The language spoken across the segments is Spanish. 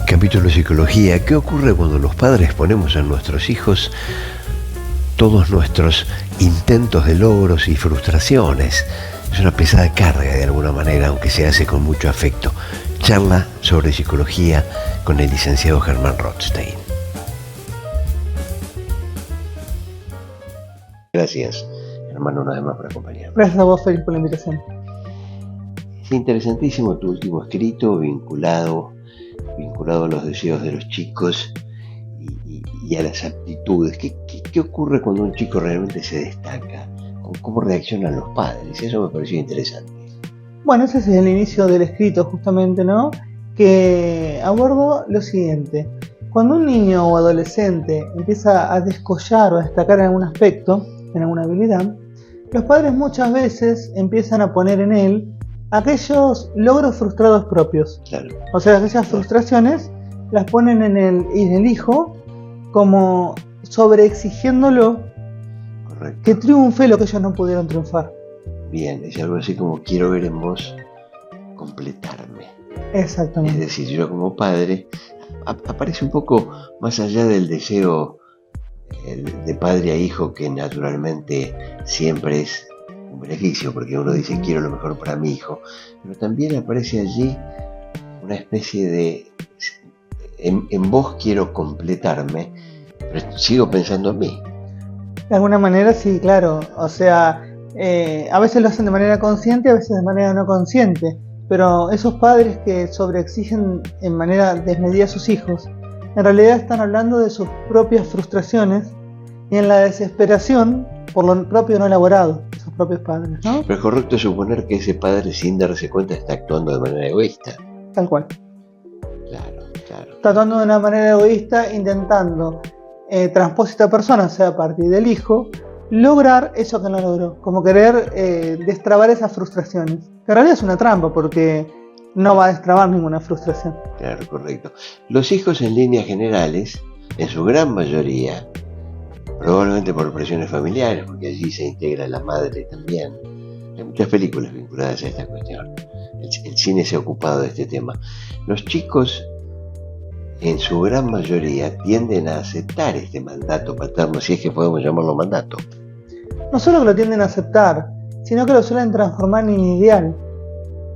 Capítulo Psicología. ¿Qué ocurre cuando los padres ponemos en nuestros hijos todos nuestros intentos de logros y frustraciones? Es una pesada carga de alguna manera, aunque se hace con mucho afecto. Charla sobre psicología con el licenciado Germán Rothstein. Gracias, hermano, una vez más por acompañarme. Gracias a vos, Félix, por la invitación. Es interesantísimo tu último escrito vinculado a los deseos de los chicos y a las aptitudes. ¿Qué ocurre cuando un chico realmente se destaca? ¿Cómo reaccionan los padres? Eso me pareció interesante. Bueno, ese es el inicio del escrito, justamente, ¿no? Que abordo lo siguiente. Cuando un niño o adolescente empieza a descollar o a destacar en algún aspecto, en alguna habilidad, los padres muchas veces empiezan a poner en él aquellos logros frustrados propios. Claro. O sea, aquellas frustraciones las ponen en el hijo como sobreexigiéndolo. Correcto. Que triunfe lo que ellos no pudieron triunfar. Bien, es algo así como quiero ver en vos completarme. Exactamente. Es decir, yo como padre aparece un poco más allá del deseo de padre a hijo, que naturalmente siempre es un beneficio, porque uno dice quiero lo mejor para mi hijo, pero también aparece allí una especie de en vos quiero completarme, pero sigo pensando en mí. De alguna manera sí, claro. O sea, a veces lo hacen de manera consciente, a veces de manera no consciente. Pero esos padres que sobreexigen en manera desmedida a sus hijos, en realidad están hablando de sus propias frustraciones y en la desesperación por lo propio no elaborado de sus propios padres, ¿no? Pero es correcto suponer que ese padre, sin darse cuenta, está actuando de manera egoísta. Tal cual. Claro. Está actuando de una manera egoísta, intentando transpósita persona, o sea, a partir del hijo, lograr eso que no logró, como querer destrabar esas frustraciones, que en realidad es una trampa porque no va a destrabar ninguna frustración. Claro, correcto. Los hijos en líneas generales, en su gran mayoría, probablemente por presiones familiares, porque allí se integra la madre también. Hay muchas películas vinculadas a esta cuestión. El cine se ha ocupado de este tema. Los chicos, en su gran mayoría, tienden a aceptar este mandato paterno, si es que podemos llamarlo mandato. No solo que lo tienden a aceptar, sino que lo suelen transformar en ideal.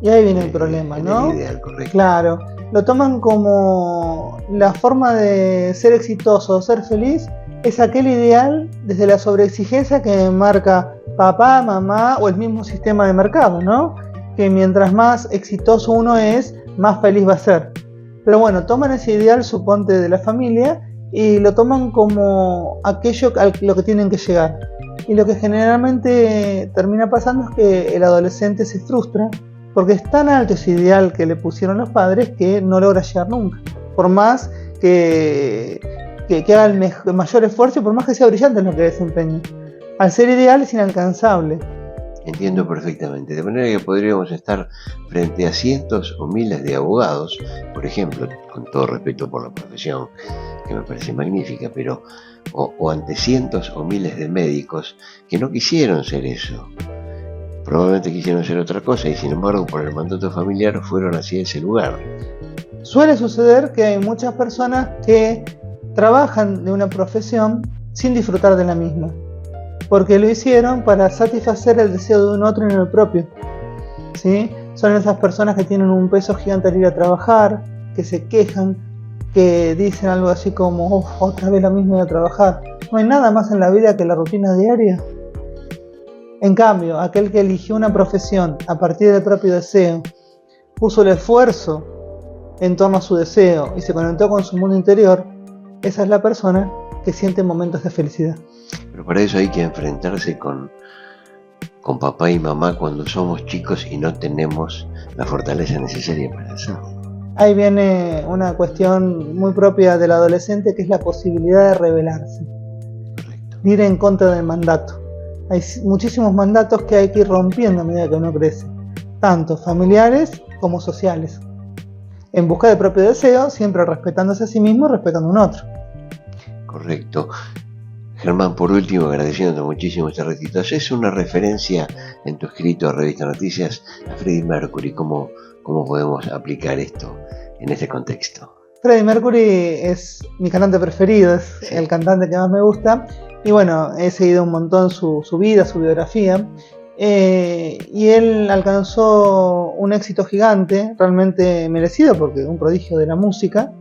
Y ahí viene el problema, ¿no? El ideal, correcto. Claro, lo toman como la forma de ser exitoso, ser feliz, es aquel ideal desde la sobreexigencia que marca papá, mamá o el mismo sistema de mercado, ¿no? Que mientras más exitoso uno es, más feliz va a ser. Pero bueno, toman ese ideal, suponte, de la familia y lo toman como aquello a lo que tienen que llegar. Y lo que generalmente termina pasando es que el adolescente se frustra porque es tan alto ese ideal que le pusieron los padres que no logra llegar nunca. Por más que haga el mayor esfuerzo y por más que sea brillante en lo que desempeña. Al ser ideal es inalcanzable. Entiendo perfectamente, de manera que podríamos estar frente a cientos o miles de abogados, por ejemplo, con todo respeto por la profesión, que me parece magnífica, pero o ante cientos o miles de médicos que no quisieron ser eso, probablemente quisieron ser otra cosa y sin embargo por el mandato familiar fueron hacia ese lugar. Suele suceder que hay muchas personas que trabajan de una profesión sin disfrutar de la misma, porque lo hicieron para satisfacer el deseo de un otro y no el propio, ¿sí? Son esas personas que tienen un peso gigante al ir a trabajar, que se quejan, que dicen algo así como otra vez lo mismo de trabajar. No hay nada más en la vida que la rutina diaria. En cambio, aquel que eligió una profesión a partir del propio deseo, puso el esfuerzo en torno a su deseo y se conectó con su mundo interior, esa es la persona que siente momentos de felicidad. Pero para eso hay que enfrentarse con papá y mamá cuando somos chicos y no tenemos la fortaleza necesaria para hacerlo. Ahí viene una cuestión muy propia del adolescente, que es la posibilidad de rebelarse. Correcto. Ir en contra del mandato. Hay muchísimos mandatos que hay que ir rompiendo a medida que uno crece, tanto familiares como sociales, en busca del propio deseo, siempre respetándose a sí mismo y respetando a un otro. Correcto. Germán, por último, agradeciéndote muchísimo este recito, es una referencia en tu escrito a Revista Noticias a Freddie Mercury. ¿Cómo podemos aplicar esto en este contexto? Freddie Mercury es mi cantante preferido, es el cantante que más me gusta. Y bueno, he seguido un montón su vida, su biografía. Y él alcanzó un éxito gigante, realmente merecido, porque un prodigio de la música,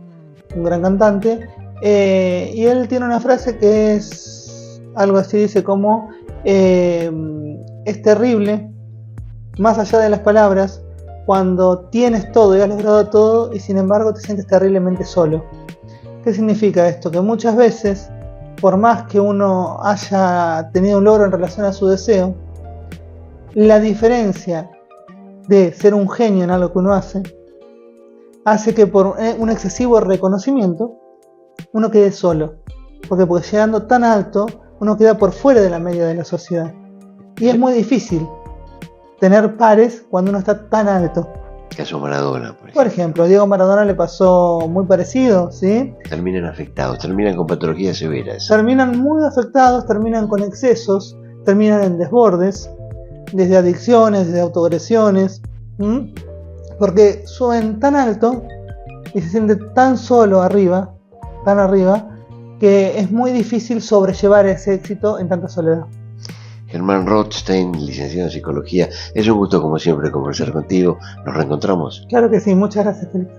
un gran cantante. Y él tiene una frase que es algo así, dice como: es terrible, más allá de las palabras, cuando tienes todo y has logrado todo y sin embargo te sientes terriblemente solo. ¿Qué significa esto? Que muchas veces, por más que uno haya tenido un logro en relación a su deseo, la diferencia de ser un genio en algo que uno hace que por un excesivo reconocimiento uno quede solo, porque llegando tan alto uno queda por fuera de la media de la sociedad y es muy difícil tener pares cuando uno está tan alto. Caso Maradona, por ejemplo, Diego Maradona le pasó muy parecido, ¿sí? Terminan afectados, terminan con patologías severas. Terminan muy afectados, terminan con excesos, terminan en desbordes, desde adicciones, desde autoagresiones, porque suben tan alto y se siente tan solo arriba, que es muy difícil sobrellevar ese éxito en tanta soledad. Germán Rothstein, licenciado en Psicología, es un gusto como siempre conversar contigo. Nos reencontramos. Claro que sí, muchas gracias, Félix.